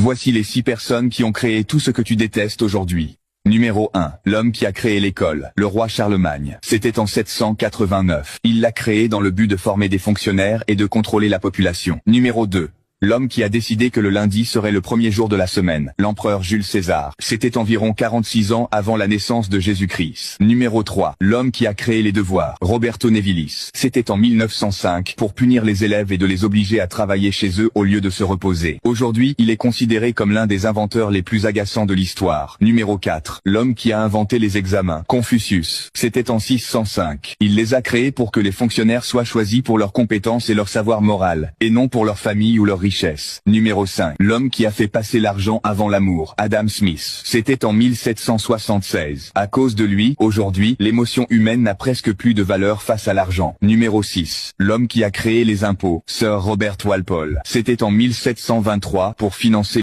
Voici les 6 personnes qui ont créé tout ce que tu détestes aujourd'hui. Numéro 1. L'homme qui a créé l'école, le roi Charlemagne. C'était en 789. Il l'a créé dans le but de former des fonctionnaires et de contrôler la population. Numéro 2. L'homme qui a décidé que le lundi serait le premier jour de la semaine, l'empereur Jules César. C'était environ 46 ans avant la naissance de Jésus-Christ. Numéro 3. L'homme qui a créé les devoirs, Roberto Nevilis. C'était en 1905 pour punir les élèves et de les obliger à travailler chez eux au lieu de se reposer. Aujourd'hui, il est considéré comme l'un des inventeurs les plus agaçants de l'histoire. Numéro 4. L'homme qui a inventé les examens, Confucius. C'était en 605. Il les a créés pour que les fonctionnaires soient choisis pour leurs compétences et leur savoir moral, et non pour leur famille ou leur richesse. Numéro 5. L'homme qui a fait passer l'argent avant l'amour, Adam Smith. C'était en 1776. À cause de lui, aujourd'hui, l'émotion humaine n'a presque plus de valeur face à l'argent. Numéro 6. L'homme qui a créé les impôts, Sir Robert Walpole. C'était en 1723 pour financer